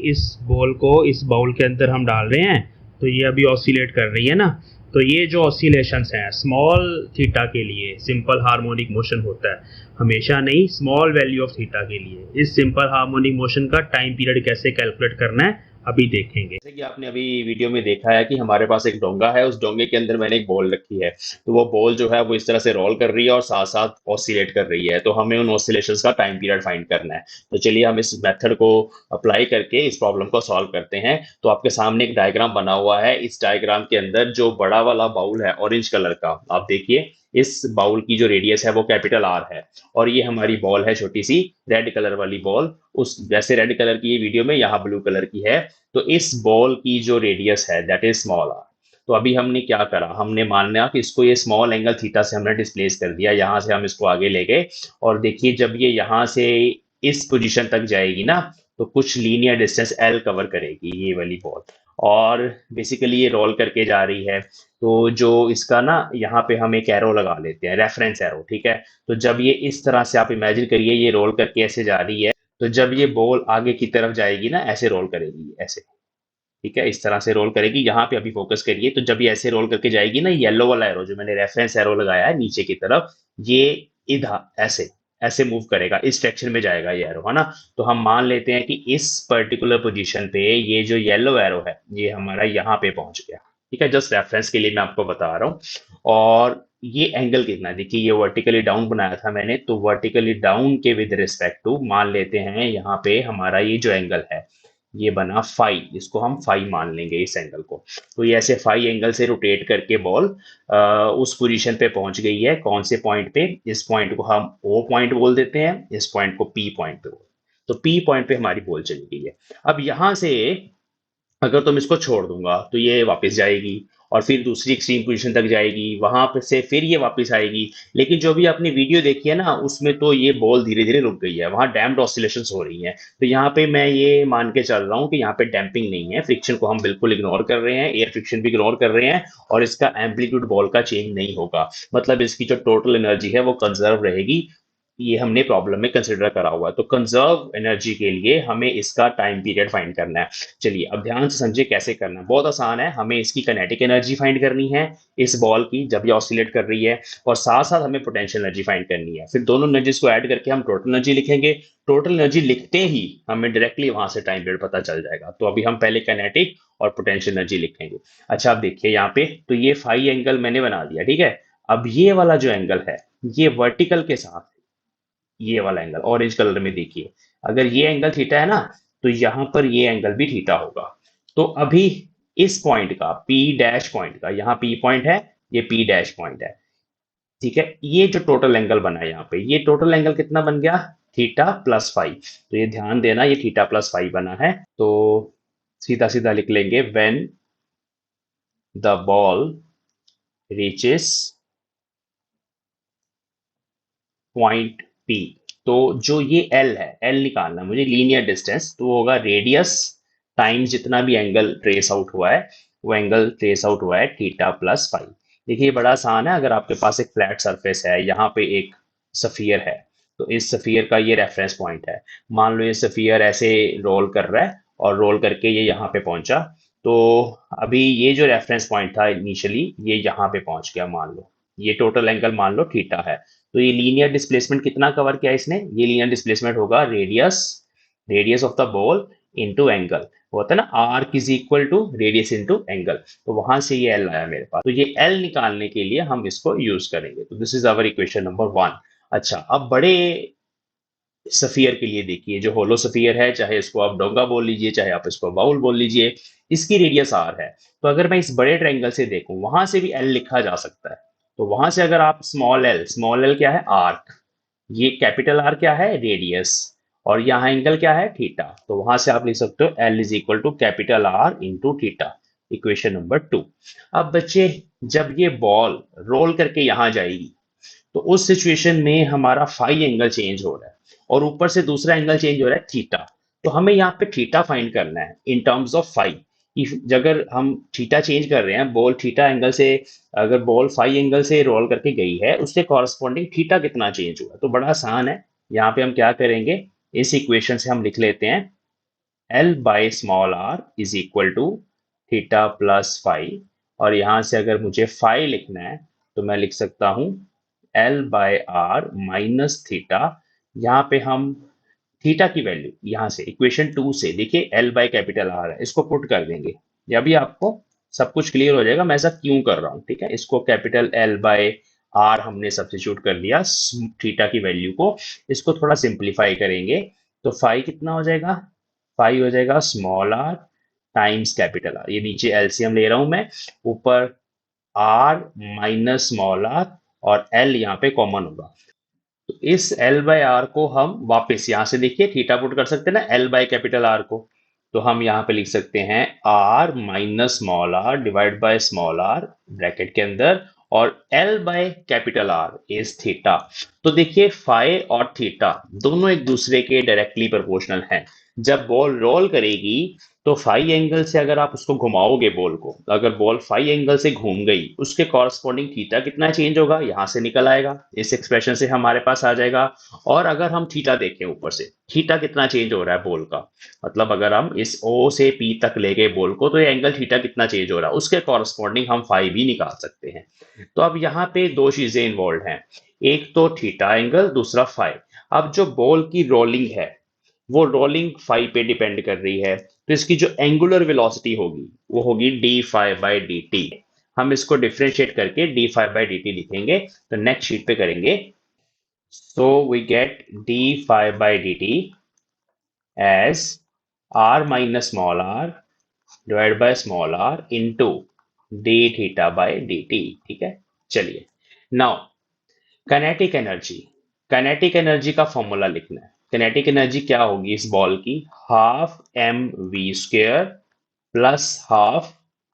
इस बॉल को इस बाउल के अंदर हम डाल रहे हैं तो ये अभी ऑसिलेट कर रही है ना। तो ये जो ऑसिलेशंस हैं स्मॉल थीटा के लिए सिंपल हार्मोनिक मोशन होता है, हमेशा नहीं, स्मॉल वैल्यू ऑफ थीटा के लिए। इस सिंपल हार्मोनिक मोशन का टाइम पीरियड कैसे कैलकुलेट करना है अभी देखेंगे। जैसे कि आपने अभी वीडियो में देखा है कि हमारे पास एक डोंगा है, उस डोंगे के अंदर मैंने एक बॉल रखी है। तो वो बॉल जो है वो इस तरह से रोल कर रही है और साथ साथ ऑसिलेट कर रही है। तो हमें उन ऑसिलेशंस का टाइम पीरियड फाइंड करना है। तो चलिए हम इस मेथड को अप्लाई करके इस प्रॉब्लम को सॉल्व करते हैं। तो आपके सामने एक डायग्राम बना हुआ है। इस डायग्राम के अंदर जो बड़ा वाला बाउल है ऑरेंज कलर का, आप देखिए इस बाउल की जो रेडियस है वो कैपिटल आर है, और ये हमारी बॉल है छोटी सी रेड कलर वाली बॉल। उस जैसे रेड कलर की ये वीडियो में यहाँ ब्लू कलर की है। तो इस बॉल की जो रेडियस है दैट इज स्मॉल आर। तो अभी हमने क्या करा, हमने मान लिया कि इसको ये स्मॉल एंगल थीटा से हमने डिस्प्लेस कर दिया, यहां से हम इसको आगे ले गए। और देखिए जब ये यहां से इस पोजीशन तक जाएगी ना, तो कुछ लीनियर डिस्टेंस एल कवर करेगी ये वाली बॉल, और बेसिकली ये रोल करके जा रही है। तो जो इसका ना यहाँ पे हम एक एरो लगा लेते हैं, रेफरेंस एरो, ठीक है। तो जब ये इस तरह से आप इमेजिन करिए ये रोल करके ऐसे जा रही है, तो जब ये बॉल आगे की तरफ जाएगी ना ऐसे रोल करेगी ऐसे, ठीक है, इस तरह से रोल करेगी। यहाँ पे अभी फोकस करिए, तो जब ये ऐसे रोल करके जाएगी ना, येलो वाला एरो जो मैंने रेफरेंस एरो लगाया है नीचे की तरफ, ये इधर ऐसे ऐसे मूव करेगा, इस डायरेक्शन में जाएगा ये एरो, है ना। तो हम मान लेते हैं कि इस पर्टिकुलर पोजीशन पे ये जो येलो एरो है ये हमारा यहाँ पे पहुंच गया, ठीक है। जस्ट रेफरेंस के लिए मैं आपको बता रहा हूँ। और ये एंगल कितना है, देखिए ये वर्टिकली डाउन बनाया था मैंने, तो वर्टिकली डाउन के विद रिस्पेक्ट टू मान लेते हैं यहाँ पे हमारा ये जो एंगल है ये बना फाई, इसको हम फाई मान लेंगे इस एंगल को। तो ये ऐसे फाई एंगल से रोटेट करके बॉल उस पोजीशन पे पहुंच गई है। कौन से पॉइंट पे, इस पॉइंट को हम ओ पॉइंट बोल देते हैं, इस पॉइंट को पी पॉइंट पे बोल। तो पी पॉइंट पे हमारी बॉल चली गई है। अब यहां से अगर तुम इसको छोड़ दूंगा तो ये वापस जाएगी और फिर दूसरी एक्सट्रीम पोजीशन तक जाएगी, वहां पर से फिर ये वापस आएगी। लेकिन जो भी आपने वीडियो देखी है ना उसमें तो ये बॉल धीरे धीरे रुक गई है, वहां डैम्प्ड ऑसिलेशंस हो रही हैं। तो यहाँ पे मैं ये मान के चल रहा हूँ कि यहाँ पे डैम्पिंग नहीं है, फ्रिक्शन को हम बिल्कुल इग्नोर कर रहे हैं, एयर फ्रिक्शन भी इग्नोर कर रहे हैं, और इसका एम्पलीट्यूड बॉल का चेंज नहीं होगा। मतलब इसकी जो टोटल एनर्जी है वो कंजर्व रहेगी। ये हमने प्रॉब्लम में कंसिडर करा हुआ है। तो कंजर्व एनर्जी के लिए हमें इसका टाइम पीरियड फाइंड करना है। चलिए अब ध्यान से समझिए कैसे करना है, बहुत आसान है। हमें इसकी काइनेटिक एनर्जी फाइंड करनी है इस बॉल की जब ये ऑसिलेट कर रही है, और साथ साथ हमें पोटेंशियल एनर्जी फाइंड करनी है। फिर दोनों एनर्जीज को ऐड करके हम टोटल एनर्जी लिखेंगे। टोटल एनर्जी लिखते ही हमें डायरेक्टली वहां से टाइम पीरियड पता चल जाएगा। तो अभी हम पहले काइनेटिक और पोटेंशियल एनर्जी लिखेंगे। अच्छा आप देखिए यहाँ पे, तो ये फाई एंगल मैंने बना दिया, ठीक है। अब ये वाला जो एंगल है ये वर्टिकल के साथ, ये वाला एंगल ऑरेंज कलर में देखिए, अगर ये एंगल थीटा है ना, तो यहां पर ये एंगल भी थीटा होगा। तो अभी इस पॉइंट का, पी डैश पॉइंट का, यहाँ पी पॉइंट है, ये पी डैश पॉइंट है, ठीक है। ये जो टोटल एंगल बना है यहाँ पे, ये टोटल एंगल कितना बन गया, थीटा प्लस फाइव। तो ये ध्यान देना ये थीटा प्लस फाइव बना है। तो सीधा सीधा लिख लेंगे, when the ball reaches point P. तो जो ये एल है, एल निकालना मुझे, लीनियर डिस्टेंस, तो वो होगा रेडियस टाइम्स जितना भी एंगल ट्रेस आउट हुआ है, वो एंगल ट्रेस आउट हुआ है थीटा प्लस फाइव। देखिए ये बड़ा आसान है। अगर आपके पास एक फ्लैट सरफेस है, यहाँ पे एक सफियर है, तो इस सफियर का ये रेफरेंस पॉइंट है। मान लो ये सफियर ऐसे रोल कर रहा है और रोल करके ये यहाँ पे पहुंचा। तो अभी ये जो रेफरेंस पॉइंट था इनिशियली, ये यहाँ पे पहुंच गया, मान लो ये टोटल एंगल मान लो थीटा है। तो ये लीनियर डिस्प्लेसमेंट कितना कवर किया इसने, ये लीनियर डिस्प्लेसमेंट होगा radius, radius of the ball into angle, होता है ना arc is equal to radius into angle. तो वहां से ये एल आया मेरे पास। तो ये एल निकालने के लिए हम इसको यूज करेंगे। तो this is our equation number one. अच्छा अब बड़े सफियर के लिए देखिए, जो होलो सफियर है, चाहे इसको आप डोंगा बोल लीजिए चाहे आप इसको बाउल बोल लीजिए, इसकी रेडियस आर है। तो अगर मैं इस बड़े ट्रायंगल से देखूं, वहां से भी एल लिखा जा सकता है। तो वहां से अगर आप स्मॉल एल क्या है, आर्क, ये कैपिटल आर क्या है, रेडियस, और यहाँ एंगल क्या है, थीटा। तो वहां से आप लिख सकते हो L is equal to capital R into theta, equation number two. अब बच्चे जब ये बॉल रोल करके यहां जाएगी, तो उस सिचुएशन में हमारा फाई एंगल चेंज हो रहा है और ऊपर से दूसरा एंगल चेंज हो रहा है थीटा। तो हमें यहाँ पे थीटा फाइंड करना है इन टर्म्स ऑफ फाई। अगर हम थीटा चेंज कर रहे हैं, बॉल थीटा एंगल से, अगर बॉल फाई एंगल से रोल करके गई है, उससे कॉरस्पॉन्डिंग थीटा कितना चेंज हुआ, तो बड़ा आसान है। यहाँ पे हम क्या करेंगे, इस इक्वेशन से हम लिख लेते हैं L by small r is equal to theta plus phi, और यहां से अगर मुझे फाई लिखना है तो मैं लिख सकता हूं L by R minus theta. यहाँ पे हम थीटा की वैल्यू यहां से इक्वेशन 2 से देखिए एल बाय कैपिटल आर है, इसको पुट कर देंगे, या भी आपको सब कुछ क्लियर हो जाएगा मैं ऐसा क्यों कर रहा हूँ। ठीक है, इसको कैपिटल एल बाय आर हमने सब्स्टिट्यूट कर दिया थीटा की वैल्यू को, इसको थोड़ा सिंप्लीफाई करेंगे तो फाई कितना हो जाएगा, फाई हो जाएगा small r times capital R, ये नीचे एलसीएम ले रहा हूं मैं, ऊपर आर माइनस स्मॉल आर और एल यहाँ पे कॉमन होगा। तो इस एल बाय आर को हम वापस यहां से देखिए थीटा पुट कर सकते हैं ना एल बाय कैपिटल आर को, तो हम यहाँ पे लिख सकते हैं R minus small r divide by small r bracket के अंदर, और L by capital R is theta. तो देखिए फाई और थीटा दोनों एक दूसरे के डायरेक्टली प्रोपोर्शनल हैं। जब बॉल रोल करेगी तो फाई एंगल से अगर आप उसको घुमाओगे बॉल को, अगर बॉल फाई एंगल से घूम गई उसके कॉरस्पॉन्डिंग थीटा कितना चेंज होगा यहां से निकल आएगा, इस एक्सप्रेशन से हमारे पास आ जाएगा। और अगर हम थीटा देखें ऊपर से थीटा कितना चेंज हो रहा है बॉल का, मतलब अगर हम इस ओ से पी तक ले गए बॉल को तो ये एंगल थीटा कितना चेंज हो रहा है उसके कॉरस्पॉन्डिंग हम फाई भी निकाल सकते हैं। तो अब यहाँ पे दो चीजें इन्वॉल्व हैं, एक तो थीटा एंगल, दूसरा फाई। अब जो बॉल की रोलिंग है वो रोलिंग फाई पे डिपेंड कर रही है, तो इसकी जो एंगुलर वेलोसिटी होगी वो होगी d phi by D t. हम इसको डिफ्रेंशिएट करके d phi by D t लिखेंगे, तो नेक्स्ट शीट पे करेंगे। So we get d phi by D t as R minus small r divide by small r into d theta by d t. ठीक है, चलिए now kinetic energy, kinetic energy का formula लिखना है। Kinetic energy क्या होगी इस ball की, half M we square plus half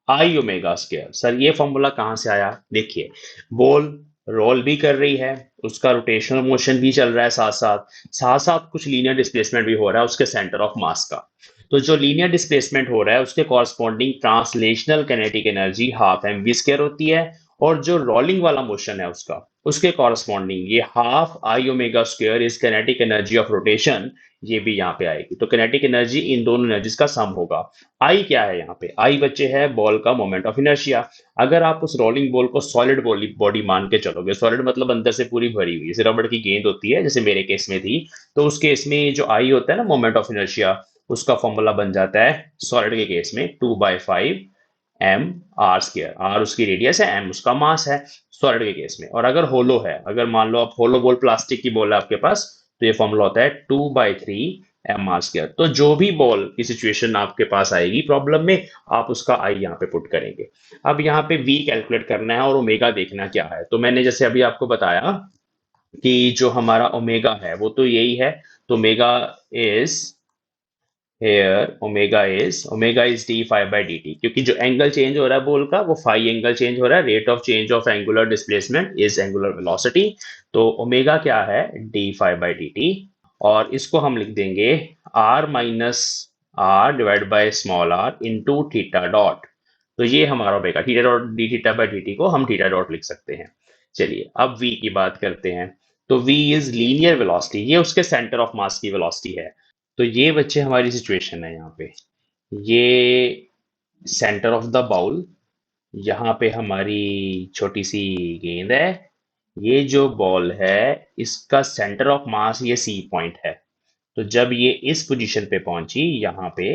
I omega square. Sir ये फॉर्मूला कहां से आया, देखिए बॉल रोल भी कर रही है, उसका रोटेशनल मोशन भी चल रहा है, साथ साथ साथ साथ कुछ लीनियर डिस्प्लेसमेंट भी हो रहा है उसके सेंटर ऑफ मास का। तो जो लीनियर डिस्प्लेसमेंट हो रहा है उसके corresponding translational kinetic energy half M we square होती है, और जो रोलिंग वाला मोशन है उसका उसके कॉरस्पॉन्डिंग ये half I omega square is kinetic energy of rotation, ये भी यहाँ पे आएगी। तो काइनेटिक एनर्जी इन दोनों एनर्जीज का सम होगा। आई क्या है यहाँ पे, आई बच्चे है बॉल का मोमेंट ऑफ इनर्शिया। अगर आप उस रोलिंग बॉल को सॉलिड बॉडी मान के चलोगे, सॉलिड मतलब अंदर से पूरी भरी हुई, जैसे रबड़ की गेंद होती है जैसे मेरे केस में थी, तो उस केस में जो आई होता है ना मोमेंट ऑफ इनर्शिया, उसका फॉर्मूला बन जाता है सॉलिड के केस में 2/5 एम आर स्क्वायर, आर उसकी रेडियस है, एम उसका मास है सॉलिड के केस में। और अगर होलो है, अगर मान लो आप होलो बॉल प्लास्टिक की बॉल है आपके पास, तो ये फॉर्मूला होता है 2/3 एम आर स्क्वायर। तो जो भी बॉल की सिचुएशन आपके पास आएगी प्रॉब्लम में, आप उसका आई यहाँ पे पुट करेंगे। अब यहाँ पे वी कैलकुलेट करना है और ओमेगा देखना क्या है। तो मैंने जैसे अभी आपको बताया कि जो हमारा ओमेगा है वो तो यही है, तो omega is here omega is d phi by dt, क्योंकि जो एंगल चेंज हो रहा है बॉल का वो फाई एंगल चेंज हो रहा है, rate of change of angular displacement is angular velocity. तो ओमेगा क्या है d phi by dt, और इसको हम लिख देंगे r minus r divide by small r into theta dot. तो ये हमारा omega, theta dot D theta bye dt को हम थीटा डॉट लिख सकते हैं। चलिए अब v की बात करते हैं। तो v इज लीनियर वेलोसिटी, ये उसके सेंटर ऑफ मास की वेलोसिटी है। तो ये बच्चे हमारी सिचुएशन है यहाँ पे, ये सेंटर ऑफ द बाउल, यहाँ पे हमारी छोटी सी गेंद है, ये जो बॉल है इसका सेंटर ऑफ मास ये सी पॉइंट है। तो जब ये इस पोजीशन पे पहुंची यहाँ पे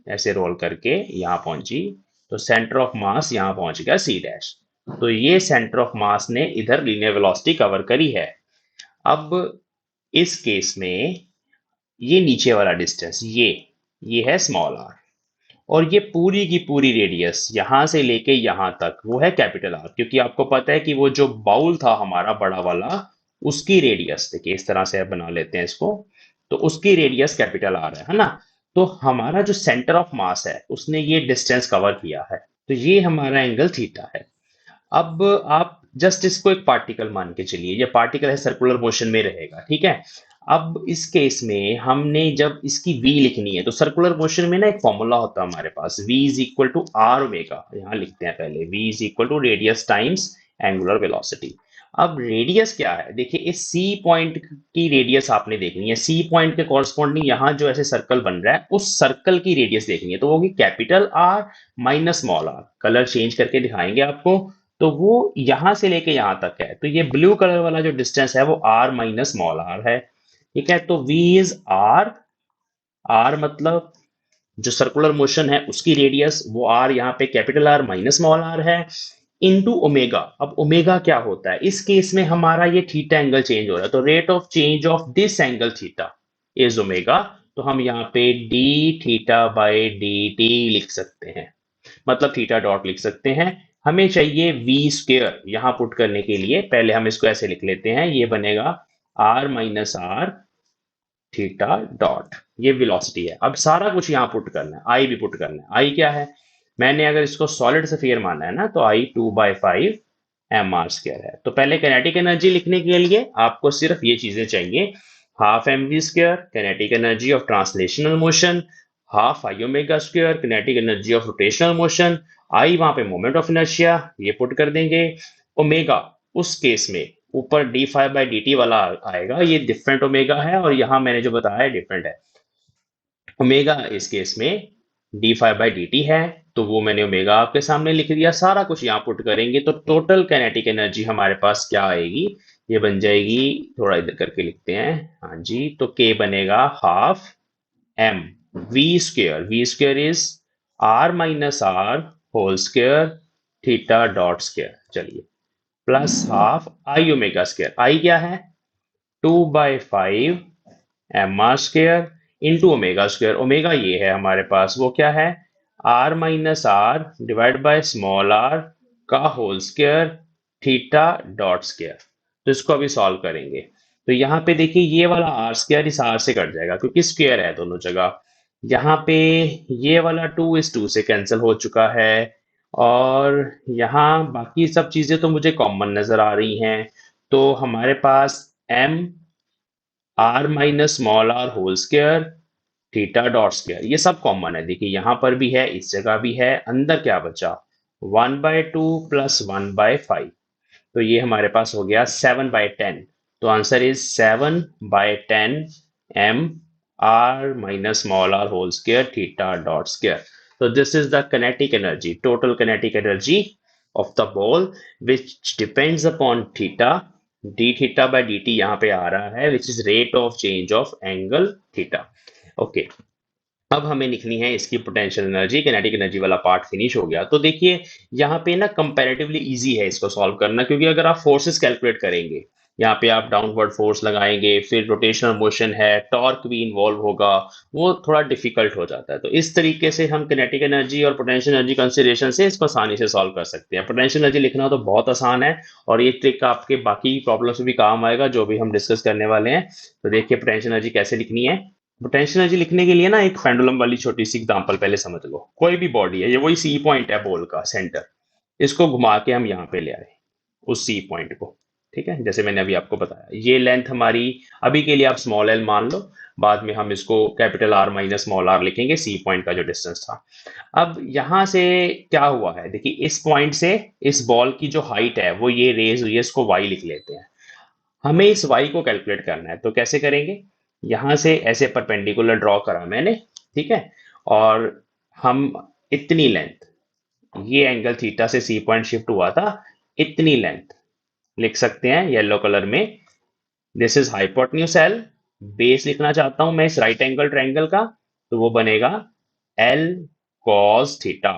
ऐसे रोल करके यहाँ पहुंची, तो सेंटर ऑफ मास यहाँ पहुंच गया सी डैश। तो ये सेंटर ऑफ मास ने इधर लीनियर वेलोसिटी कवर करी है। अब इस केस में ये नीचे वाला डिस्टेंस ये है स्मॉल आर, और ये पूरी की पूरी रेडियस यहां से लेके यहां तक वो है कैपिटल आर, क्योंकि आपको पता है कि वो जो बाउल था हमारा बड़ा वाला उसकी रेडियस, देखिए इस तरह से आप बना लेते हैं इसको, तो उसकी रेडियस कैपिटल आर है ना। तो हमारा जो सेंटर ऑफ मास है उसने ये डिस्टेंस कवर किया है, तो ये हमारा एंगल थीटा है। अब आप जस्ट इसको एक पार्टिकल मान के चलिए, ये पार्टिकल है सर्कुलर मोशन में रहेगा, ठीक है। अब इस केस में हमने जब इसकी v लिखनी है तो सर्कुलर मोशन में ना एक फॉर्मूला होता है हमारे पास, v is equal to R omega, यहाँ लिखते हैं पहले v is equal to radius times angular velocity. अब रेडियस क्या है, देखिए इस सी पॉइंट की रेडियस आपने देखनी है, सी पॉइंट के कॉरस्पॉन्डिंग यहाँ जो ऐसे सर्कल बन रहा है उस सर्कल की रेडियस देखनी है, तो वो होगी capital R minus small r. Colour change करके दिखाएंगे आपको। तो वो यहां से लेके यहां तक है, तो ये ब्लू कलर वाला जो डिस्टेंस है वो आर माइनस स्मॉल आर है। ठीक है, तो वी इज आर, आर मतलब जो सर्कुलर मोशन है उसकी रेडियस वो आर, यहाँ पे capital R minus small r है, इनटू ओमेगा। अब ओमेगा क्या होता है, इस केस में हमारा ये थीटा एंगल चेंज हो रहा है, तो rate of change of this angle theta is omega. तो हम यहाँ पे D theta by D T लिख सकते हैं, मतलब थीटा डॉट लिख सकते हैं। हमें चाहिए वी स्क्वेयर, यहां पुट करने के लिए पहले हम इसको ऐसे लिख लेते हैं, ये बनेगा R minus R theta dot, ये वेलोसिटी है। अब सारा कुछ यहाँ पुट करना है, आई भी पुट करना है। आई क्या है, मैंने अगर इसको सॉलिड स्फीयर माना है ना, तो आई 2/5 एम आर स्क्वायर है। तो पहले कैनेटिक एनर्जी लिखने के लिए आपको सिर्फ ये चीजें चाहिए, half M we square kinetic energy of translational motion, half I omega square kinetic energy of rotational motion, I वहां पे मोमेंट ऑफ इनर्शिया ये पुट कर देंगे, ओमेगा उस केस में ऊपर D five by D T वाला आएगा, ये डिफरेंट ओमेगा है और यहाँ मैंने जो बताया है डिफरेंट है। ओमेगा इस केस में D five by D T है, तो वो मैंने ओमेगा आपके सामने लिख दिया। सारा कुछ यहाँ पुट करेंगे तो टोटल कैनेटिक एनर्जी हमारे पास क्या आएगी, ये बन जाएगी, थोड़ा इधर करके लिखते हैं, हाँ जी, तो के बनेगा half M we square, V square is R minus R whole square theta dot square, चलिए, plus half I omega square, I क्या है 2/5 M R square into omega square, omega ये है हमारे पास, वो क्या है R minus R divide by small R का whole square theta dot square. तो इसको अभी सॉल्व करेंगे, तो यहाँ पे देखिए ये वाला आर स्क्वेयर इस आर से कट जाएगा क्योंकि स्क्वेयर है दोनों जगह। यहाँ पे ये वाला 2 से कैंसिल हो चुका है, और यहाँ बाकी सब चीजें तो मुझे कॉमन नजर आ रही हैं। तो हमारे पास M R minus small are whole square theta dot square ये सब कॉमन है, देखिए यहाँ पर भी है, इस जगह भी है, अंदर क्या बचा 1/2 प्लस 1/5, तो ये हमारे पास हो गया 7/10। तो answer is 7/10 m R minus small are whole square theta dot square. So this is the kinetic energy, total kinetic energy of the ball, which depends upon theta, d theta by dt यहाँ पे आ रहा है, which is rate of change of angle theta. Okay. अब हमें लिखनी है इसकी potential energy, kinetic energy वाला पार्ट फिनिश हो गया। तो देखिए यहाँ पे ना कंपैरेटिवली इजी है इसको सॉल्व करना, क्योंकि अगर आप फोर्सेस कैलकुलेट करेंगे, यहाँ पे आप डाउनवर्ड फोर्स लगाएंगे, फिर रोटेशनल मोशन है, टॉर्क भी इन्वॉल्व होगा, वो थोड़ा डिफिकल्ट हो जाता है। तो इस तरीके से हम किनेटिक एनर्जी और पोटेंशियल एनर्जी कंसिडरेशन से इसको आसानी से सॉल्व कर सकते हैं। पोटेंशियल एनर्जी लिखना तो बहुत आसान है, और ये ट्रिक आपके बाकी प्रॉब्लम्स में भी काम आएगा जो भी हम डिस्कस करने वाले हैं। तो देखिए पोटेंशियल एनर्जी कैसे लिखनी है। पोटेंशियल एनर्जी लिखने के लिए ना एक पेंडुलम वाली छोटी सी एग्जांपल पहले समझ लो। कोई भी बॉडी है, ये वही सी पॉइंट है बॉल का सेंटर, इसको घुमा के हम यहाँ पे ले आए उस सी पॉइंट को, ठीक है, जैसे मैंने अभी आपको बताया। ये लेंथ हमारी अभी के लिए आप स्मॉल एल मान लो, बाद में हम इसको capital R minus small r लिखेंगे, सी पॉइंट का जो डिस्टेंस था। अब यहाँ से क्या हुआ है, देखिए इस पॉइंट से इस बॉल की जो हाइट है वो ये रेज हुई है, इसको वाई लिख लेते हैं। हमें इस y को कैलकुलेट करना है, तो कैसे करेंगे, यहां से ऐसे परपेंडिकुलर ड्रॉ करा मैंने, ठीक है, और हम इतनी लेंथ, ये एंगल थीटा से सी पॉइंट शिफ्ट हुआ था, इतनी लेंथ लिख सकते हैं येलो कलर में। This is hypotenuse L, base लिखना चाहता हूं मैं इस राइट एंगल ट्रायंगल का, तो वो बनेगा एल कॉस थीटा।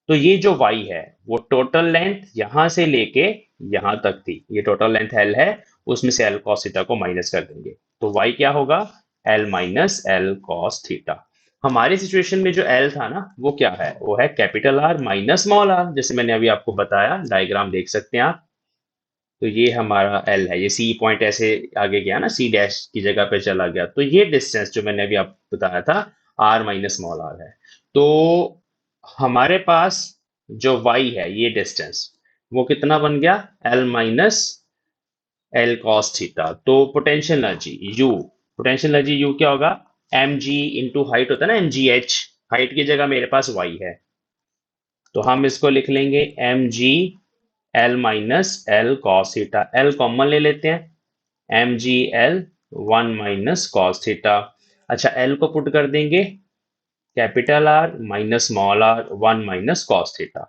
तो ये जो y है वो टोटल लेंथ यहां से लेके यहां तक थी, ये टोटल लेंथ l है, उसमें से l cos थीटा को माइनस कर देंगे, तो y क्या होगा l minus l cos theta. हमारी सिचुएशन में जो l था ना वो क्या है, वो है capital R minus small r, जैसे मैंने अभी आपको बताया, डायग्राम देख सकते हैं आप। तो ये हमारा L है, ये C पॉइंट ऐसे आगे गया ना, C डैश की जगह पे चला गया, तो ये डिस्टेंस जो मैंने अभी आपको बताया था R माइनस स्मॉल r है। तो हमारे पास जो y है ये डिस्टेंस वो कितना बन गया L minus L cos theta. तो potential energy U, potential energy U क्या होगा, mg इंटू हाइट होता है ना mgh, हाइट की जगह मेरे पास y है, तो हम इसको लिख लेंगे mg L minus L cos theta, L common ले लेते हैं, m g L 1 minus cos theta. अच्छा, एल को पुट कर देंगे capital R minus small r 1 minus cos theta.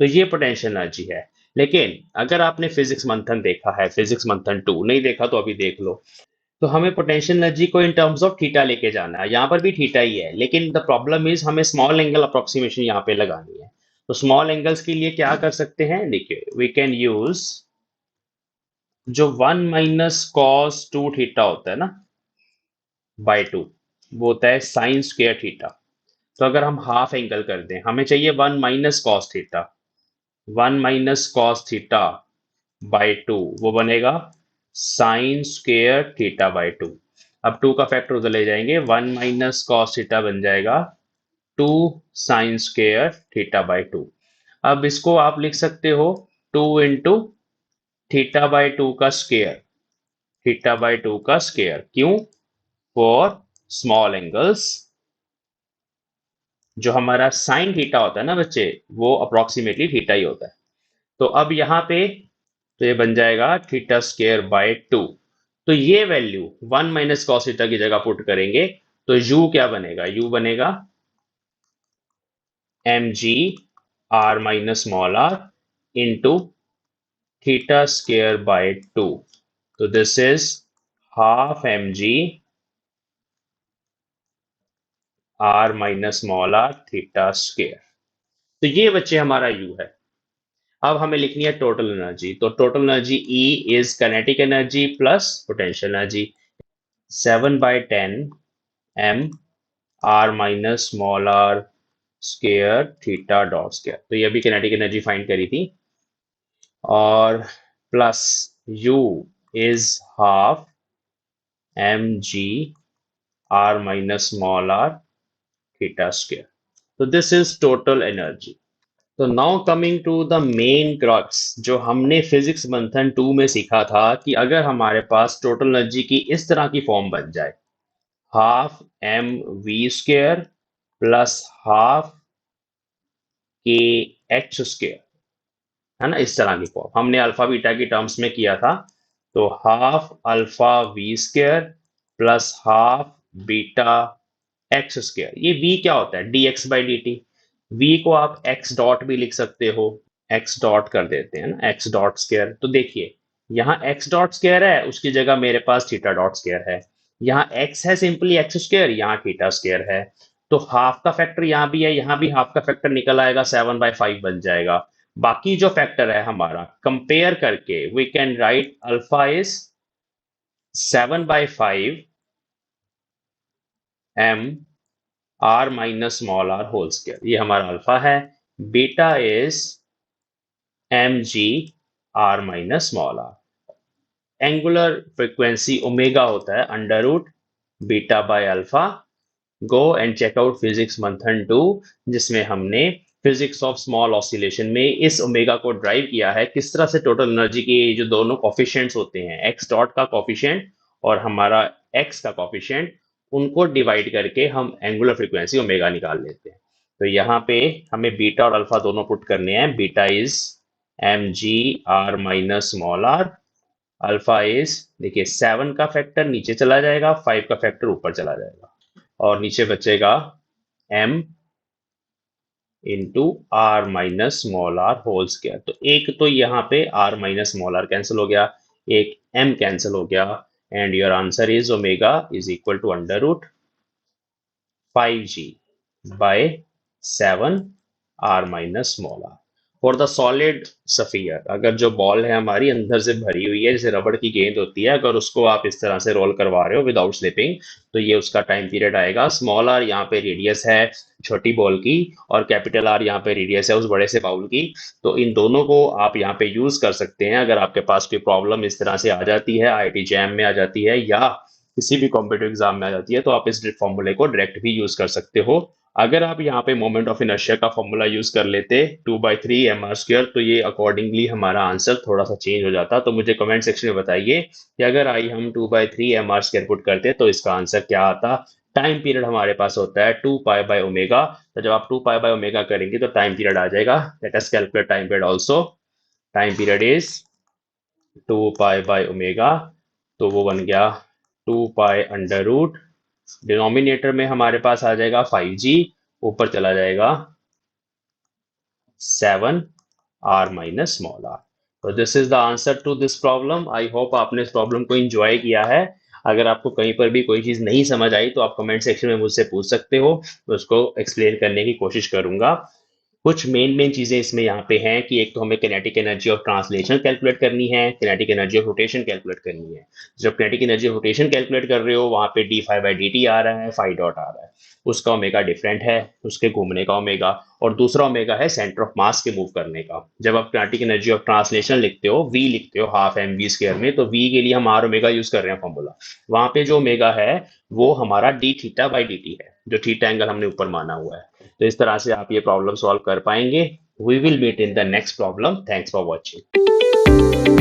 तो ये पोटेंशियल एनर्जी है। लेकिन अगर आपने फिजिक्स मंथन देखा है, फिजिक्स मंथन 2 नहीं देखा तो अभी देख लो, तो हमें पोटेंशियल एनर्जी को इन टर्म्स ऑफ थीटा लेके जाना है। यहाँ पर भी थीटा ही है, लेकिन द प्रॉब्लम इज हमें स्मॉल एंगल अप्रोक्सीमेशन यहाँ पे लगानी है। तो स्मॉल एंगल्स के लिए क्या कर सकते हैं, देखिए वी कैन यूज जो 1 माइनस कॉस 2 थीटा होता है ना बाय 2, वो होता है साइन स्क्वायर थीटा। तो अगर हम हाफ एंगल कर दें, हमें चाहिए 1 minus cos theta, 1 minus cos theta by 2, वो बनेगा साइन स्क्वायर थीटा बाय 2। अब 2 का फैक्टर उधर ले जाएंगे, 1 माइनस कॉस थीटा बन जाएगा 2 साइन स्क्वायर थीटा बाय 2। अब इसको आप लिख सकते हो 2 इंटू थीटा बाय 2 का स्क्वायर, थीटा बाय 2 का स्क्वायर। क्यों? फॉर स्मॉल एंगल्स जो हमारा साइन थीटा होता है ना बच्चे, वो अप्रोक्सीमेटली थीटा ही होता है। तो अब यहाँ पे तो ये बन जाएगा थीटा स्क्वायर बाय 2। तो ये वैल्यू 1 माइनस कॉस थीटा की जगह पुट करेंगे तो u क्या बनेगा, u बनेगा m g R minus small r into theta square by 2। तो this is half m g R minus small r theta square. तो ये बच्चे हमारा u है। अब हमें लिखनी है टोटल एनर्जी। तो total energy E is kinetic energy plus potential energy, 7/10 m r minus small r square theta dot square. तो ये अभी काइनेटिक एनर्जी फाइंड करी थी। और plus U is half m g r minus small r theta square. तो this is total energy. तो now coming to the main crux, जो हमने फिजिक्स मंथन 2 में सीखा था कि अगर हमारे पास टोटल एनर्जी की इस तरह की फॉर्म बन जाए, half M we square plus half k h square, है ना, इस तरह की फॉर्म हमने अल्फा बीटा की टर्म्स में किया था। तो half alpha v square plus half beta x square. ये v क्या होता है, d x by D t. V को आप एक्स डॉट भी लिख सकते हो, एक्स डॉट कर देते हैं ना, एक्स डॉट स्क्वायर। तो देखिए यहाँ एक्स डॉट स्क्वायर है, उसकी जगह मेरे पास थीटा डॉट स्क्वायर है। यहाँ एक्स है सिंपली एक्स स्क्वायर, यहाँ थीटा स्क्वायर है। तो हाफ का फैक्टर यहाँ भी है, यहाँ भी हाफ का फैक्टर निकल आएगा, 7/5 बन जाएगा। बाकी जो फैक्टर है हमारा कंपेयर करके we can write alpha is 7/5 m r minus small are whole square, ये हमारा अल्फा है। Beta is m g R minus small r. Angular frequency omega होता है under root beta by alpha. Go and check out physics Manthan 2, जिसमें हमने physics of small oscillation में इस omega को ड्राइव किया है, किस तरह से टोटल एनर्जी के जो दोनों कॉफिशिएंट्स होते हैं, एक्स डॉट का कॉफिशिएंट और हमारा एक्स का कॉफिशिएंट, उनको डिवाइड करके हम एंगुलर फ्रीक्वेंसी ओमेगा निकाल लेते हैं। तो यहाँ पे हमें बीटा और अल्फा दोनों पुट करने हैं। Beta is m g R minus small r, alpha is देखिए 7 का फैक्टर नीचे चला जाएगा, 5 का फैक्टर ऊपर चला जाएगा और नीचे बचेगा m into R minus small are whole square. तो एक तो यहाँ पे r minus small r cancel हो गया, एक m कैंसिल हो गया, and your answer is omega is equal to under root 5g by 7 r minus small r. For the solid sphere, अगर जो बॉल है हमारी अंदर से भरी हुई है, जैसे रबड़ की गेंद होती है, अगर उसको आप इस तरह से रोल करवा रहे हो विदाउट स्लिपिंग, तो ये उसका टाइम पीरियड आएगा। स्मॉल आर यहाँ पे रेडियस है छोटी बॉल की, और कैपिटल आर यहाँ पे रेडियस है उस बड़े से बाउल की। तो इन दोनों को आप यहाँ पे यूज कर सकते हैं। अगर आपके पास कोई प्रॉब्लम इस तरह से आ जाती है, IIT जैम में आ जाती है या किसी भी कॉम्पिटेटिव एग्जाम में आ जाती है, तो आप इस फॉर्मूले को डायरेक्ट भी यूज कर सकते हो। अगर आप यहाँ पे मोमेंट ऑफ इनर्शिया का फॉर्मूला यूज कर लेते 2/3 mr स्क्वायर, तो ये अकॉर्डिंगली हमारा आंसर थोड़ा सा चेंज हो जाता। तो मुझे कमेंट सेक्शन में बताइए कि अगर आई हम 2/3 mr स्क्वायर पुट करते तो इसका आंसर क्या आता। टाइम पीरियड हमारे पास होता है 2π/ω। तो जब आप 2π/ω करेंगे तो टाइम पीरियड आ जाएगा। Let us calculate time period also. Time period is 2 पाई/ओमेगा, तो वो बन गया 2 पाई अंडर रूट, डिनोमिनेटर में हमारे पास आ जाएगा 5g, ऊपर चला जाएगा 7r - r। तो this is the answer to this problem. I hope आपने इस प्रॉब्लम को एंजॉय किया है। अगर आपको कहीं पर भी कोई चीज़ नहीं समझ आई तो आप कमेंट सेक्शन में मुझसे पूछ सकते हो, मैं उसको एक्सप्लेन करने की कोशिश करूंगा। कुछ मेन चीजें इसमें यहाँ पे हैं कि एक तो हमें kinetic energy of translation calculate करनी है, kinetic energy of rotation calculate करनी है। जब kinetic energy of rotation calculate कर रहे हो वहां पे d∅/dt आ रहा है, फाई डॉट आ रहा है, उसका ओमेगा डिफरेंट है, उसके घूमने का ओमेगा, और दूसरा ओमेगा है सेंटर ऑफ मास के मूव करने का। जब आप किनेटिक एनर्जी ऑफ ट्रांसलेशन लिखते हो, v लिखते हो हाफ mv² में, तो v के लिए हम r ओमेगा यूज कर रहे हैं फॉर्मूला। वहां पे जो ओमेगा है वो हमारा d∅/dt है, जो थीटा एंगल हमने ऊपर माना हुआ है। तो इस तरह से आप ये प्रॉब्लम सॉल्व कर पाएंगे। We will meet in the next problem. Thanks for watching.